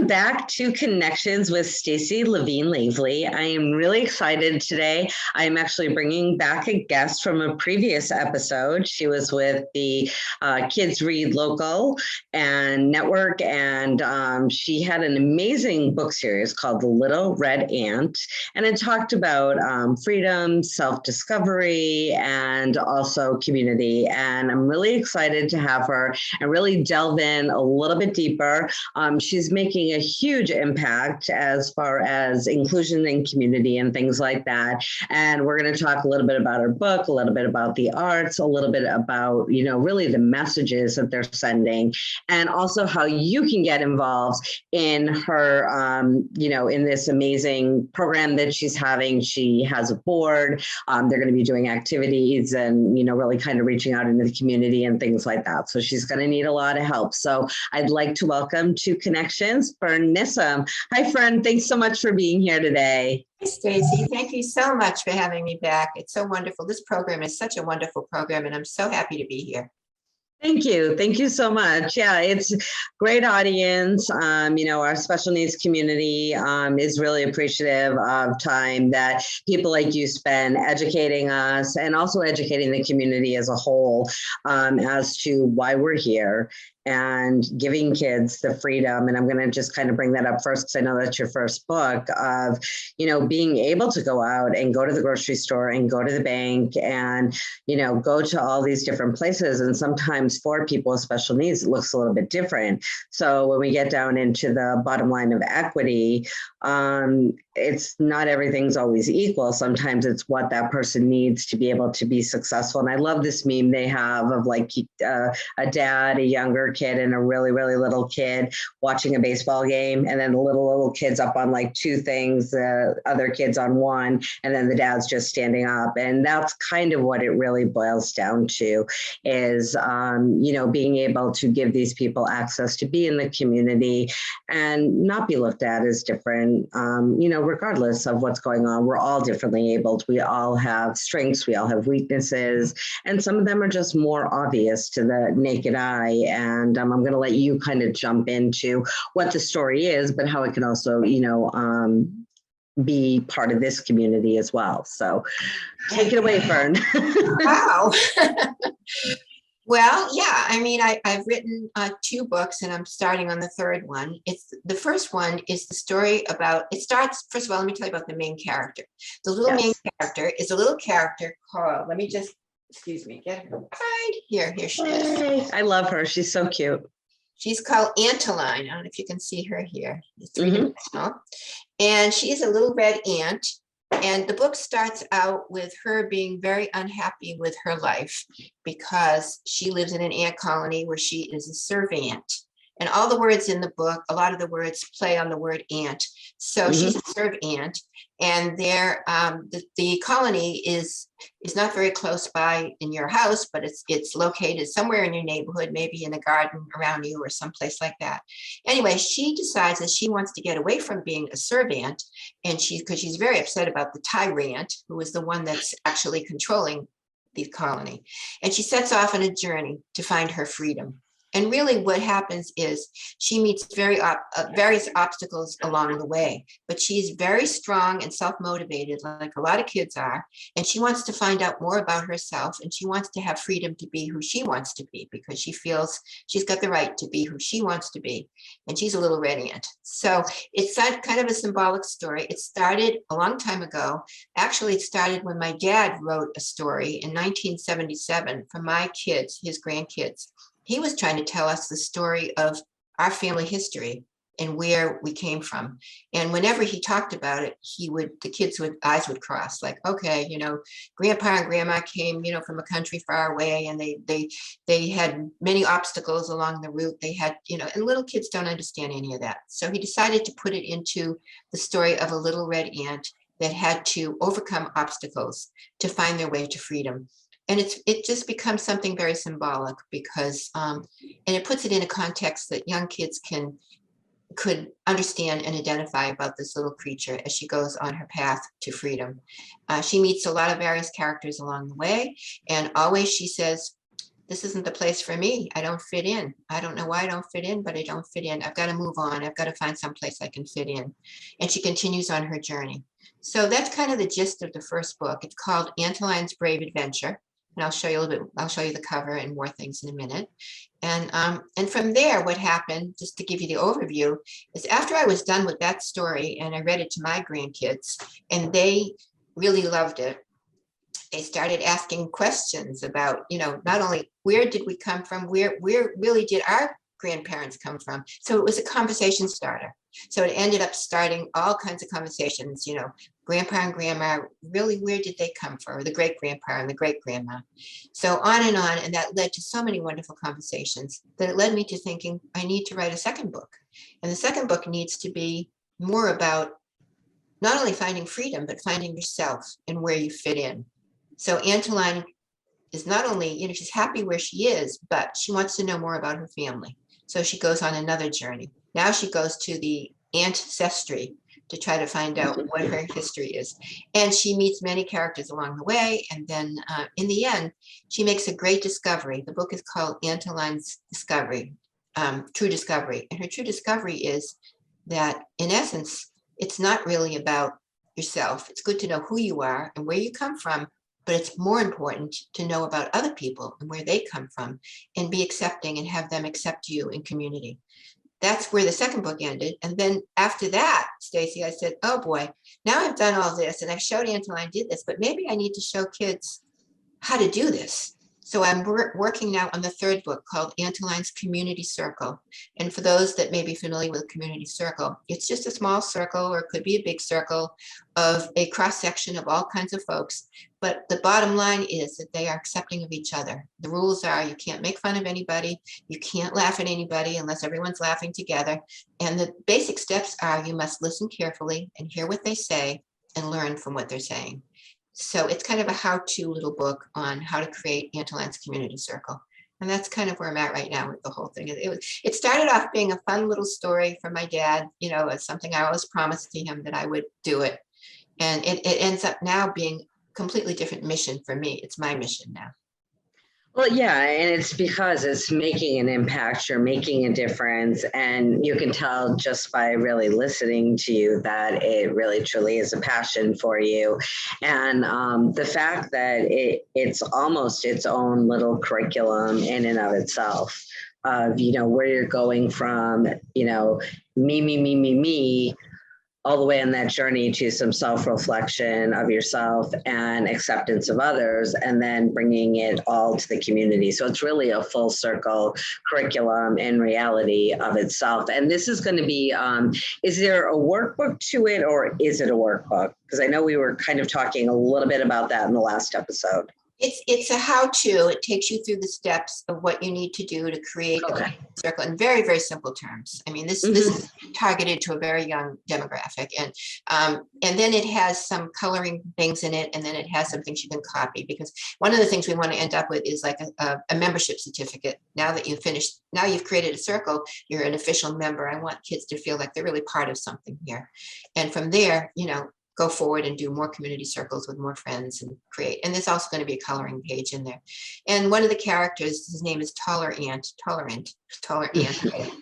Welcome back to Connections with Stacy Levine Lavely. I am really excited today. I am actually bringing back a guest from a previous episode. She was with the Kids Read Local and Network, and she had an amazing book series called The Little Red Ant, and it talked about freedom, self-discovery, and also community. And I'm really excited to have her and really delve in a little bit deeper. She's making a huge impact as far as inclusion and community and things like that. And we're going to talk a little bit about her book, a little bit about the arts, a little bit about, really the messages that they're sending, and also how you can get involved in her, in this amazing program that she's having. She has a board. They're going to be doing activities and, really kind of reaching out into the community and things like that. So she's going to need a lot of help. So I'd like to welcome to Connections, Fern Nissim. Hi, Fern. Thanks so much for being here today. Hi, Stacy. Thank you so much for having me back. It's so wonderful. This program is such a wonderful program, and I'm so happy to be here. Thank you. Thank you so much. Yeah, it's a great audience. Our special needs community is really appreciative of time that people like you spend educating us and also educating the community as a whole as to why we're here and giving kids the freedom. And I'm going to just kind of bring that up first because I know that's your first book of, being able to go out and go to the grocery store and go to the bank and, go to all these different places. And sometimes for people with special needs, it looks a little bit different. So when we get down into the bottom line of equity, it's not everything's always equal. Sometimes it's what that person needs to be able to be successful. And I love this meme they have of like a dad, a younger kid, and a really, really little kid watching a baseball game. And then the little kids up on like two things, the other kids on one, and then the dad's just standing up. And that's kind of what it really boils down to is, being able to give these people access to be in the community and not be looked at as different, regardless of what's going on. We're all differently abled. We all have strengths. We all have weaknesses. And some of them are just more obvious to the naked eye. And I'm going to let you kind of jump into what the story is, but how it can also, be part of this community as well. So take it away, Fern. Wow. Well, yeah, I've written 2 books and I'm starting on the 3rd one. The first one is the story about, first of all, let me tell you about the main character. The little main character is a little character called, get her right here. Here she is. I love her. She's so cute. She's called Antiline. I don't know if you can see her here. It's 3-dimensional. And she's a little red ant. And the book starts out with her being very unhappy with her life because she lives in an ant colony where she is a servant. And all the words in the book, a lot of the words play on the word ant. So she's a servant, and the colony is not very close by in your house, but it's located somewhere in your neighborhood, maybe in a garden around you or someplace like that. Anyway, she decides that she wants to get away from being a servant, and because she's very upset about the tyrant, who is the one that's actually controlling the colony. And she sets off on a journey to find her freedom. And really what happens is she meets various obstacles along the way, but she's very strong and self-motivated, like a lot of kids are. And she wants to find out more about herself, and she wants to have freedom to be who she wants to be because she feels she's got the right to be who she wants to be. And she's a little red ant. So it's kind of a symbolic story. It started a long time ago. Actually, it started when my dad wrote a story in 1977 for my kids, his grandkids. He was trying to tell us the story of our family history and where we came from. And whenever he talked about it, the kids' eyes would cross, like, okay, grandpa and grandma came, from a country far away, and they had many obstacles along the route. They had, and little kids don't understand any of that. So he decided to put it into the story of a little red ant that had to overcome obstacles to find their way to freedom. And it just becomes something very symbolic because, and it puts it in a context that young kids could understand and identify about this little creature as she goes on her path to freedom. She meets a lot of various characters along the way, and always she says, this isn't the place for me. I don't fit in. I don't know why I don't fit in, but I don't fit in. I've got to move on. I've got to find some place I can fit in. And she continues on her journey. So that's kind of the gist of the first book. It's called Antiline's Brave Adventure. And I'll show you a little bit, I'll show you the cover and more things in a minute. And from there, what happened, just to give you the overview, is after I was done with that story and I read it to my grandkids and they really loved it, they started asking questions about, not only where did we come from, where really did our grandparents come from? So it was a conversation starter. So it ended up starting all kinds of conversations, grandpa and grandma, really, where did they come from? Or the great grandpa and the great grandma. So on. And that led to so many wonderful conversations that it led me to thinking I need to write a second book. And the second book needs to be more about not only finding freedom, but finding yourself and where you fit in. So Antiline is not only, she's happy where she is, but she wants to know more about her family. So she goes on another journey. Now she goes to the ancestry to try to find out what her history is. And she meets many characters along the way. And then in the end, she makes a great discovery. The book is called Antiline's Discovery, True Discovery. And her true discovery is that, in essence, it's not really about yourself. It's good to know who you are and where you come from, but it's more important to know about other people and where they come from and be accepting and have them accept you in community. That's where the second book ended. And then after that, Stacy, I said, oh boy, now I've done all this and I've showed Antiline did this, but maybe I need to show kids how to do this. So I'm working now on the third book called Antiline's Community Circle. And for those that may be familiar with Community Circle, it's just a small circle, or it could be a big circle, of a cross section of all kinds of folks. But the bottom line is that they are accepting of each other. The rules are you can't make fun of anybody. You can't laugh at anybody unless everyone's laughing together. And the basic steps are you must listen carefully and hear what they say and learn from what they're saying. So it's kind of a how-to little book on how to create Antiline's Community Circle. And that's kind of where I'm at right now with the whole thing. It started off being a fun little story from my dad. It's something I always promised to him that I would do it. And it ends up now being a completely different mission for me. It's my mission now. Well, yeah, and it's because it's making an impact, you're making a difference, and you can tell just by really listening to you that it really truly is a passion for you. And the fact that it's almost its own little curriculum in and of itself, of, where you're going from, me, all the way on that journey to some self-reflection of yourself and acceptance of others, and then bringing it all to the community. So it's really a full circle curriculum in reality of itself. And this is going to be, is there a workbook to it, or is it a workbook? Because I know we were kind of talking a little bit about that in the last episode. It's a how-to. It takes you through the steps of what you need to do to create a circle in very, very simple terms. I mean, this is targeted to a very young demographic, and then it has some coloring things in it, and then it has some things you can copy, because one of the things we want to end up with is like a membership certificate. Now that you've finished, now you've created a circle, you're an official member. I want kids to feel like they're really part of something here, and from there, go forward and do more community circles with more friends and create. And there's also going to be a coloring page in there. And one of the characters, his name is Tolerant,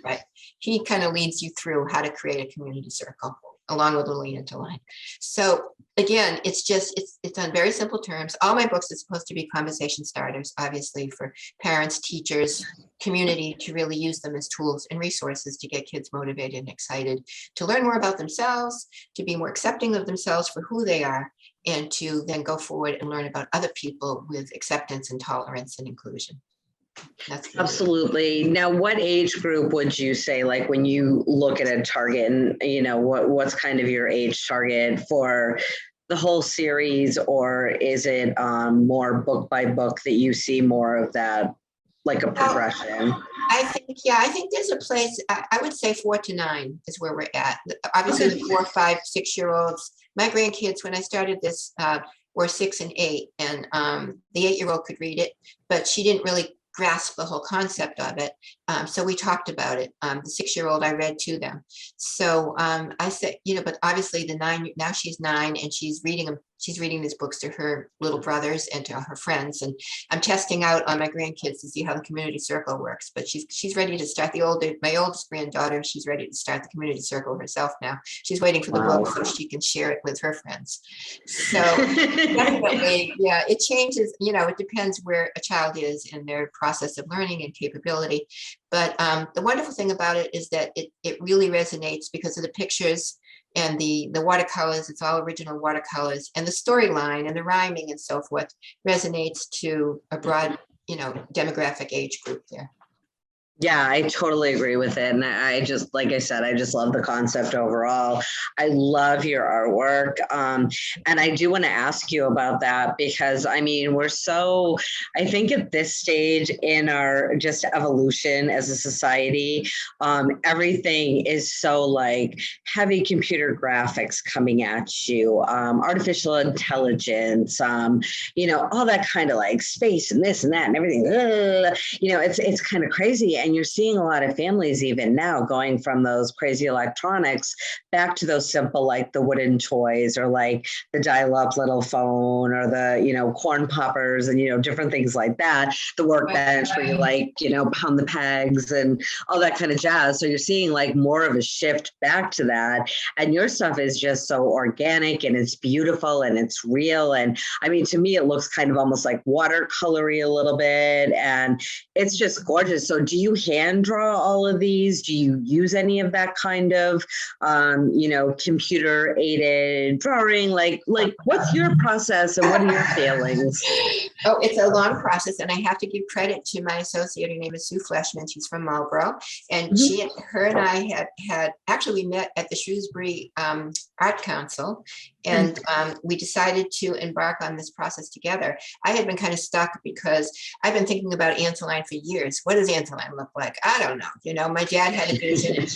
right? He kind of leads you through how to create a community circle along with little Antiline. So again, it's on very simple terms. All my books are supposed to be conversation starters, obviously, for parents, teachers, community, to really use them as tools and resources to get kids motivated and excited to learn more about themselves, to be more accepting of themselves for who they are, and to then go forward and learn about other people with acceptance and tolerance and inclusion. That's absolutely. Now, what age group would you say, like when you look at a target, and what's kind of your age target for the whole series, or is it more book by book that you see more of that, like a progression? I think there's a place, I would say 4 to 9 is where we're at. Obviously, the 4, 5, 6-year-olds, my grandkids, when I started this, were 6 and 8, and the 8-year-old could read it, but she didn't really grasp the whole concept of it. So we talked about it. The 6-year-old I read to them. So I said, but obviously the 9, now she's 9 and she's reading them. she's reading these books to her little brothers and to her friends. And I'm testing out on my grandkids to see how the community circle works. But she's ready to start my oldest granddaughter, she's ready to start the community circle herself now. She's waiting for the book so she can share it with her friends. So definitely, yeah, it changes, it depends where a child is in their process of learning and capability. But the wonderful thing about it is that it really resonates because of the pictures and the watercolors. It's all original watercolors, and the storyline and the rhyming and so forth resonates to a broad, demographic age group there. Yeah, I totally agree with it. And I just, like I said, I just love the concept overall. I love your artwork. And I do want to ask you about that because, I mean, I think at this stage in our just evolution as a society, everything is so like heavy computer graphics coming at you, artificial intelligence, all that kind of like space and this and that and everything. It's kind of crazy. And you're seeing a lot of families even now going from those crazy electronics back to those simple, like the wooden toys or like the dial-up little phone or the, corn poppers and, different things like that. The workbench where you like, pound the pegs and all that kind of jazz. So you're seeing like more of a shift back to that. And your stuff is just so organic and it's beautiful and it's real. And I mean, to me, it looks kind of almost like watercolory a little bit. And it's just gorgeous. So do you hand draw all of these? Do you use any of that kind of, computer aided drawing? Like what's your process and what are your feelings? Oh, it's a long process, and I have to give credit to my associate. Her name is Sue Fleshman. She's from Marlborough, and her and I had actually we met at the Shrewsbury Art Council, and we decided to embark on this process together. I had been kind of stuck because I've been thinking about Antiline for years. What does Antiline look like? I don't know. My dad had a vision.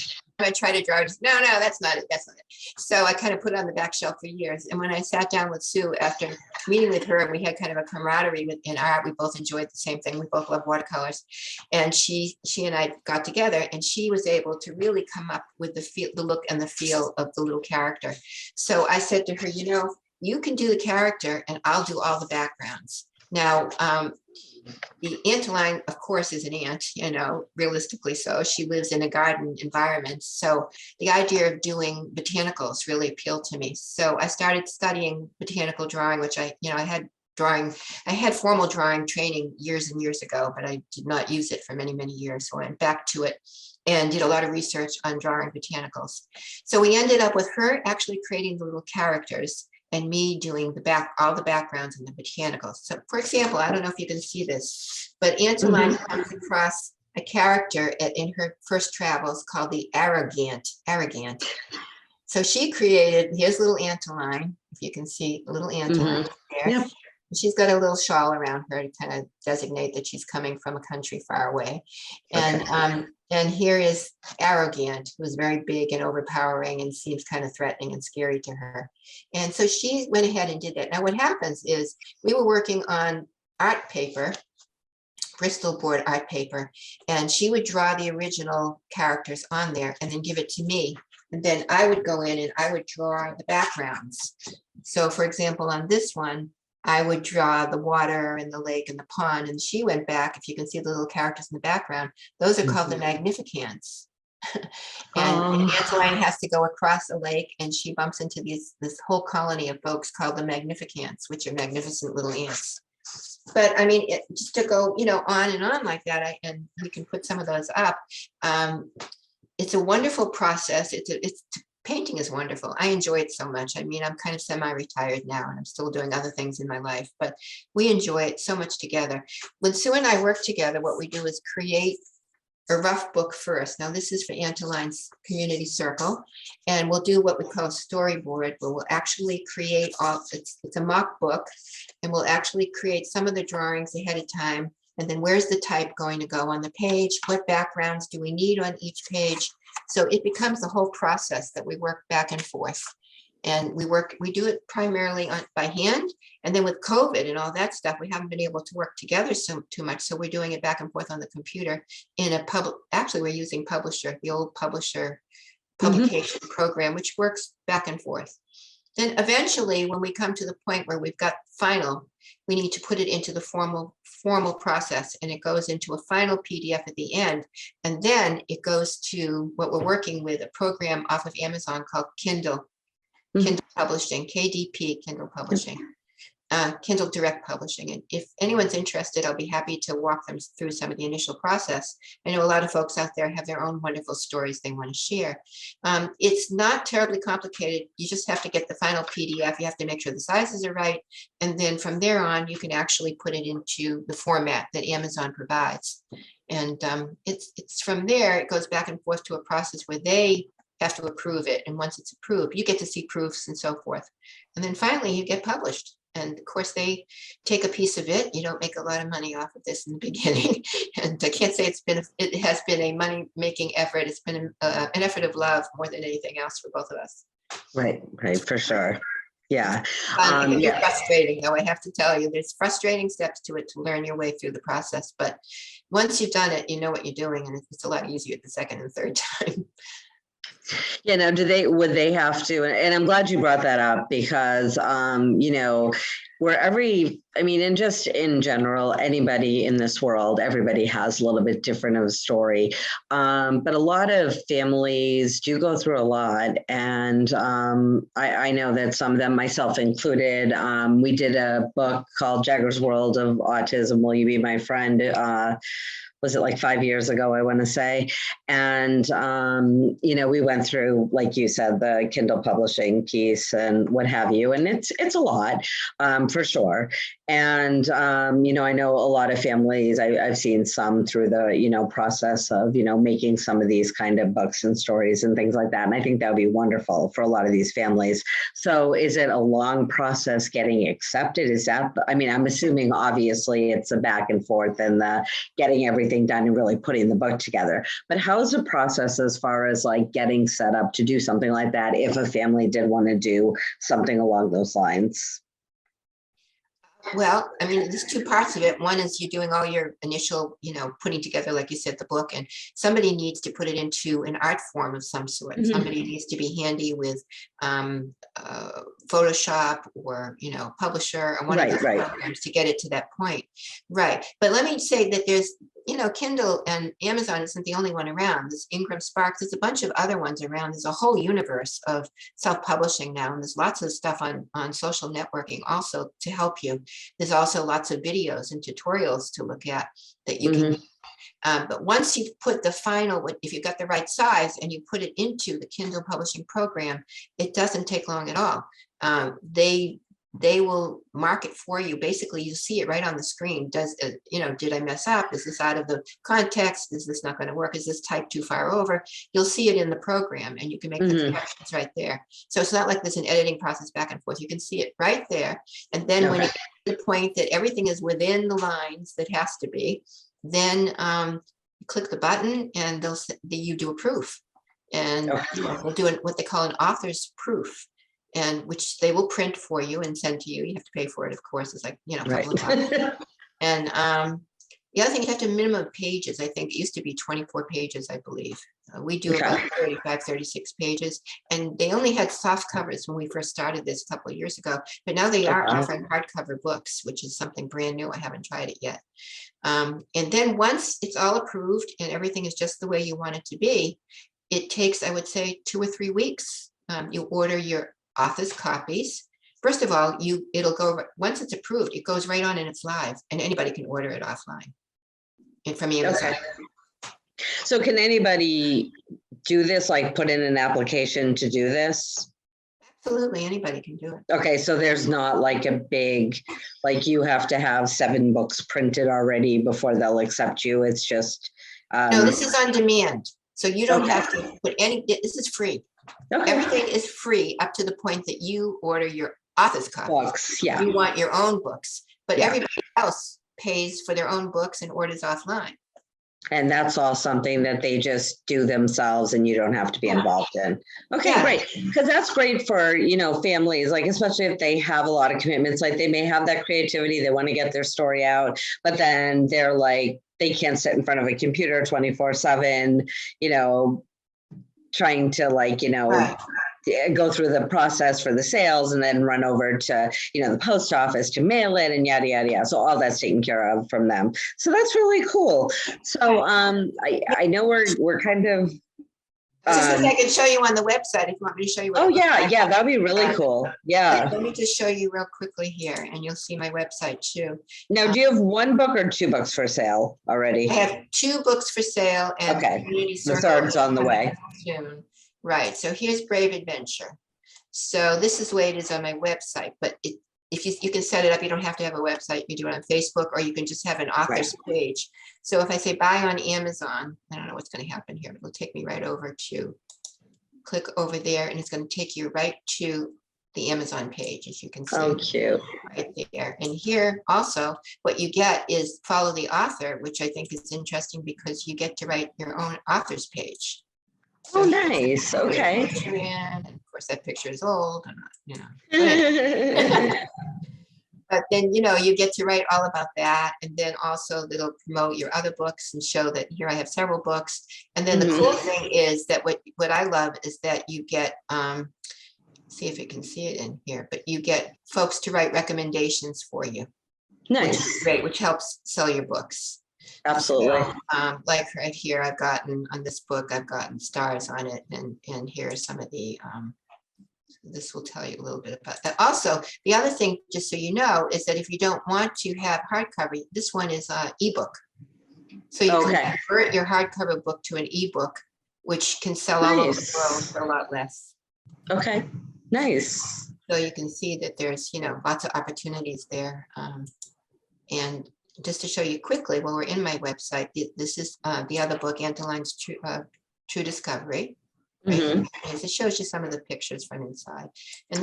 I tried to draw, just, no, that's not it. That's not it. So I kind of put it on the back shelf for years. And when I sat down with Sue after meeting with her, and we had kind of a camaraderie in art, we both enjoyed the same thing. We both love watercolors. And she and I got together, and she was able to really come up with the look and the feel of the little character. So I said to her, you can do the character and I'll do all the backgrounds. Now, the Antiline, of course, is an ant, realistically so. She lives in a garden environment. So the idea of doing botanicals really appealed to me. So I started studying botanical drawing, which I had formal drawing training years and years ago, but I did not use it for many, many years. So I went back to it and did a lot of research on drawing botanicals. So we ended up with her actually creating the little characters and me doing all the backgrounds and the botanicals. So for example, I don't know if you can see this, but Antiline comes across a character in her first travels called the Arrogant. So she created, here's little Antiline, if you can see a little Antiline there. Yep. She's got a little shawl around her to kind of designate that she's coming from a country far away. And here is Arrogant, who's very big and overpowering and seems kind of threatening and scary to her. And so she went ahead and did that. Now what happens is we were working on art paper, Bristol board art paper, and she would draw the original characters on there and then give it to me. And then I would go in and I would draw the backgrounds. So for example, on this one, I would draw the water and the lake and the pond, and she went back. If you can see the little characters in the background, those are called the Magnificants. And Antiline has to go across a lake, and she bumps into this whole colony of folks called the Magnificants, which are magnificent little ants. But I mean, just to go, on and on like that, and we can put some of those up. It's a wonderful process. Painting is wonderful. I enjoy it so much. I mean, I'm kind of semi-retired now and I'm still doing other things in my life, but we enjoy it so much together. When Sue and I work together, what we do is create a rough book first. Now this is for Antiline's community circle, and we'll do what we call a storyboard, where we'll actually create it's a mock book, and we'll actually create some of the drawings ahead of time. And then where's the type going to go on the page? What backgrounds do we need on each page? So it becomes the whole process that we work back and forth. And we do it primarily by hand. And then with COVID and all that stuff, we haven't been able to work together too much. So we're doing it back and forth on the computer in actually we're using Publisher, the old Publisher publication program, which works back and forth. Then eventually, when we come to the point where we've got final, we need to put it into the formal process, and it goes into a final PDF at the end. And then it goes to what we're working with, a program off of Amazon called Kindle Publishing, KDP, Kindle Publishing. Kindle Direct Publishing. And if anyone's interested, I'll be happy to walk them through some of the initial process. I know a lot of folks out there have their own wonderful stories they want to share. It's not terribly complicated. You just have to get the final PDF. You have to make sure the sizes are right. And then from there on, you can actually put it into the format that Amazon provides. And it's from there, it goes back and forth to a process where they have to approve it. And once it's approved, you get to see proofs and so forth. And then finally, you get published. And of course, they take a piece of it. You don't make a lot of money off of this in the beginning. And I can't say it has been a money-making effort. It's been an effort of love more than anything else for both of us. Right, for sure. Yeah. It's frustrating, though, I have to tell you. There's frustrating steps to it to learn your way through the process. But once you've done it, you know what you're doing, and it's a lot easier the second and third time. Yeah, now would they have to, and I'm glad you brought that up because, and just in general, anybody in this world, everybody has a little bit different of a story. But a lot of families do go through a lot. And I know that some of them, myself included, we did a book called Jagger's World of Autism, Will You Be My Friend? Was it like 5 years ago, I want to say. And, we went through, like you said, the Kindle publishing piece and what have you. And it's a lot, for sure. And, I know a lot of families, I've seen some through the, process of, making some of these kind of books and stories and things like that. And I think that would be wonderful for a lot of these families. So is it a long process getting accepted? I'm assuming obviously it's a back and forth and the getting everything done and really putting the book together. But how's the process as far as like getting set up to do something like that if a family did want to do something along those lines? Well, there's two parts of it. One is you're doing all your initial, putting together, like you said, the book, and somebody needs to put it into an art form of some sort. Mm-hmm. Somebody needs to be handy with Photoshop or, Publisher or one of those programs to get it to that point. Right. But let me say that there's, Kindle and Amazon isn't the only one around. There's Ingram Spark. There's a bunch of other ones around. There's a whole universe of self-publishing now. And there's lots of stuff on social networking also to help you. There's also lots of videos and tutorials to look at that you can. But once you've put the final, if you've got the right size and you put it into the Kindle publishing program, it doesn't take long at all. They will mark it for you. Basically, you see it right on the screen. Did I mess up? Is this out of the context? Is this not going to work? Is this typed too far over? You'll see it in the program and you can make the corrections right there. So it's not like there's an editing process back and forth. You can see it right there. And then when you get to the point that everything is within the lines that has to be, then you click the button and you do a proof. And they'll do what they call an author's proof. And which they will print for you and send to you. You have to pay for it, of course. It's like, a couple of bucks. And the other thing, you have to minimum pages. I think it used to be 24 pages, I believe. We do about 35, 36 pages. And they only had soft covers when we first started this a couple of years ago. But now they are offering hardcover books, which is something brand new. I haven't tried it yet. And then once it's all approved and everything is just the way you want it to be, it takes, I would say, 2 or 3 weeks. You order your author's copies. First of all, it'll go, once it's approved, it goes right on and it's live, and anybody can order it offline and from Amazon. Okay. So can anybody do this, like put in an application to do this? Absolutely, anybody can do it. Okay, so there's not like a big, like you have to have 7 books printed already before they'll accept you. It's just. No, this is on demand. So you don't have to put this is free. Okay. Everything is free up to the point that you order your author's copies. Books, yeah. You want your own books, but everybody else pays for their own books and orders offline. And that's all something that they just do themselves and you don't have to be involved in. Okay, great. Because that's great for, families, like, especially if they have a lot of commitments, like they may have that creativity, they want to get their story out, but then they're like, they can't sit in front of a computer 24/7, trying to go through the process for the sales and then run over to, the post office to mail it and yada, yada, yada. So all that's taken care of from them. So that's really cool. So I know we're kind of, I can show you on the website if you want me to show you. Oh yeah, that'd be really cool. Yeah. Let me just show you real quickly here, and you'll see my website too. Now, do you have one book or two books for sale already? I have two books for sale, and okay. Community The Circle third's on the way. Soon. Right. So here's Brave Adventure. So this is the way it is on my website, but if you can set it up, you don't have to have a website. You do it on Facebook, or you can just have an author's page. So if I say buy on Amazon, I don't know what's going to happen here, but it'll take me right over to click over there, and it's going to take you right to the Amazon page, as you can see. Oh, cute. Right there. And here also what you get is follow the author, which I think is interesting because you get to write your own author's page. So nice. Okay. And of course that picture is old, but then, you get to write all about that. And then also it'll promote your other books and show that here I have several books. And then the cool thing is that what I love is that you get, see if you can see it in here, but you get folks to write recommendations for you. Nice. Which is great, which helps sell your books. Absolutely. So, like right here, I've gotten on this book, I've gotten stars on it. And here are some of the, this will tell you a little bit about that. Also, the other thing, just so you know, is that if you don't want to have hardcover, this one is an ebook. So you can convert your hardcover book to an ebook, which can sell all over the world for a lot less. Okay, nice. So you can see that there's, lots of opportunities there. And just to show you quickly, while we're in my website, this is the other book, Antiline's True Discovery. Right? It shows you some of the pictures from inside. And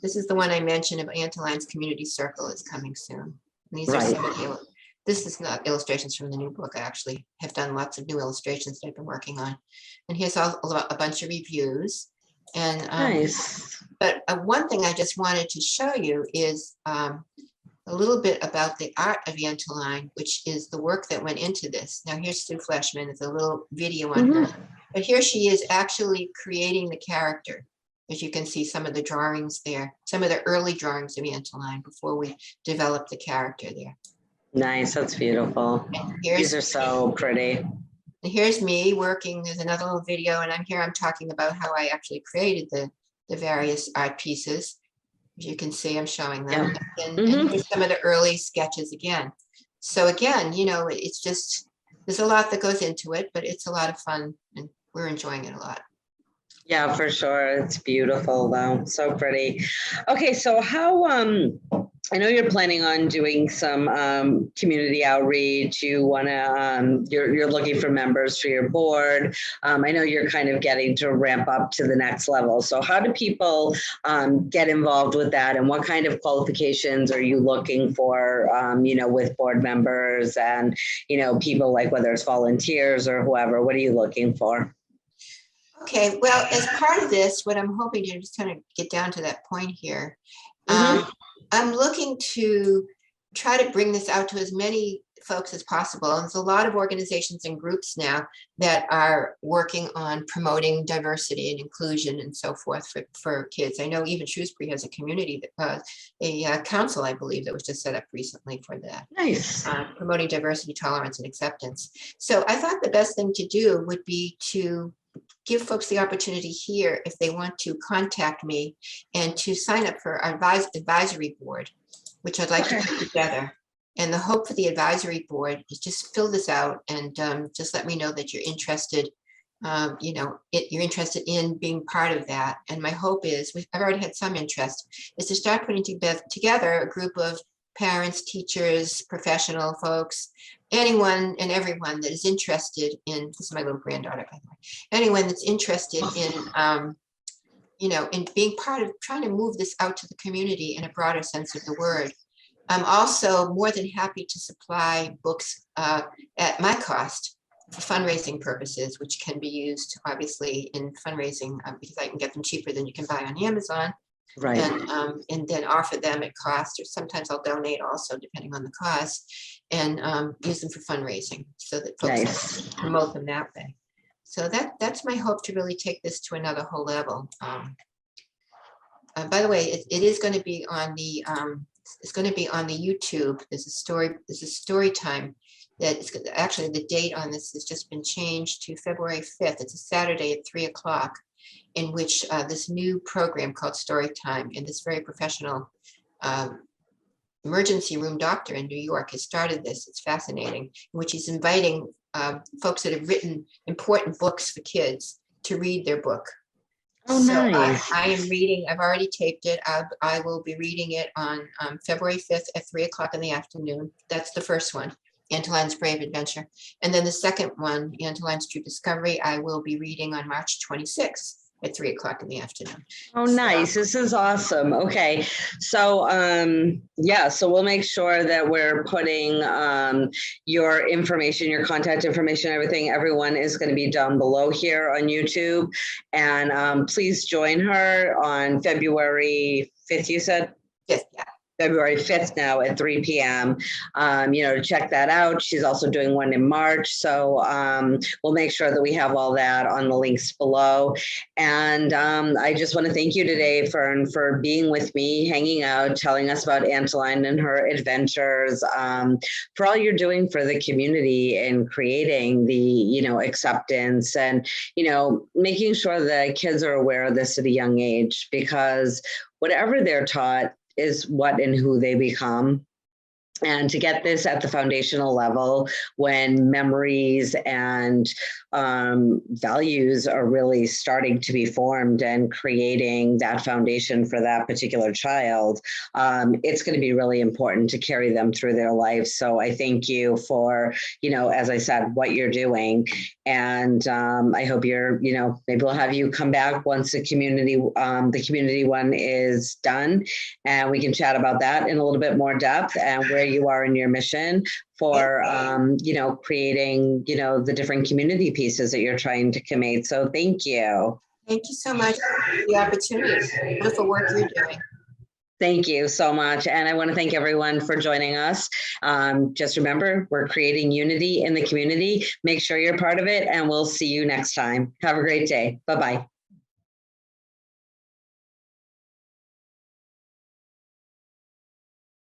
this is the one I mentioned about Antiline's Community Circle is coming soon. And these are some of the, this is not illustrations from the new book. I actually have done lots of new illustrations that I've been working on. And here's a bunch of reviews. And nice. But one thing I just wanted to show you is a little bit about the art of Antiline, which is the work that went into this. Now here's Sue Fleshman. It's a little video on her. But here she is actually creating the character. As you can see, some of the drawings there, some of the early drawings of Antiline before we developed the character there. Nice, that's beautiful. These are so pretty. And here's me working. There's another little video, and I'm talking about how I actually created the various art pieces. As you can see, I'm showing them. And here's some of the early sketches again. So again, it's just, there's a lot that goes into it, but it's a lot of fun, and we're enjoying it a lot. Yeah, for sure. It's beautiful though. So pretty. Okay, so how I know you're planning on doing some community outreach. You want to, you're looking for members for your board. I know you're kind of getting to ramp up to the next level. So how do people get involved with that, and what kind of qualifications are you looking for, with board members and, people like whether it's volunteers or whoever? What are you looking for? Okay, well, as part of this, what I'm hoping to just kind of get down to that point here, I'm looking to try to bring this out to as many folks as possible. And there's a lot of organizations and groups now that are working on promoting diversity and inclusion and so forth for kids. I know even Shrewsbury has a community, a council, I believe, that was just set up recently for that. Nice. Promoting diversity, tolerance, and acceptance. So I thought the best thing to do would be to give folks the opportunity here, if they want to contact me, and to sign up for our advisory board, which I'd like to put together. And the hope for the advisory board is just fill this out and just let me know that you're interested. You're interested in being part of that. And my hope is, I've already had some interest, is to start putting together a group of parents, teachers, professional folks, anyone and everyone that is interested in, this is my little granddaughter, by the way, anyone that's interested in, in being part of trying to move this out to the community in a broader sense of the word. I'm also more than happy to supply books at my cost for fundraising purposes, which can be used obviously in fundraising because I can get them cheaper than you can buy on Amazon. Right. And then offer them at cost, or sometimes I'll donate also depending on the cost, and use them for fundraising so that folks promote them that way. So that's my hope, to really take this to another whole level. By the way, it is going to be on the it's going to be on the YouTube. There's a story time that is actually, the date on this has just been changed to February 5th. It's a Saturday at 3 o'clock, in which this new program called Story Time, and this very professional emergency room doctor in New York has started this. It's fascinating, in which he's inviting folks that have written important books for kids to read their book. Oh, So nice. I am reading, I've already taped it. I will be reading it on February 5th at 3 o'clock in the afternoon. That's the first one, Antiline's Brave Adventure. And then the second one, Antiline's True Discovery, I will be reading on March 26th at 3 o'clock in the afternoon. Oh, nice. This is awesome. Okay. So, yeah, so we'll make sure that we're putting your information, your contact information, everything, everyone is going to be down below here on YouTube. And please join her on February 5th, you said? Yes, yeah. February 5th now at 3 p.m. To check that out. She's also doing one in March. So we'll make sure that we have all that on the links below. And I just want to thank you today, Fern, for being with me, hanging out, telling us about Antiline and her adventures, for all you're doing for the community and creating the, acceptance and, making sure that kids are aware of this at a young age, because whatever they're taught is what and who they become. And to get this at the foundational level, when memories and values are really starting to be formed and creating that foundation for that particular child, it's going to be really important to carry them through their life. So I thank you for, as I said, what you're doing. And I hope maybe we'll have you come back once the community one is done, and we can chat about that in a little bit more depth and where you are in your mission for, creating, the different community pieces that you're trying to commit. So thank you. Thank you so much for the opportunity. Wonderful work you're doing. Thank you so much. And I want to thank everyone for joining us. Just remember, we're creating unity in the community. Make sure you're part of it, and we'll see you next time. Have a great day. Bye-bye.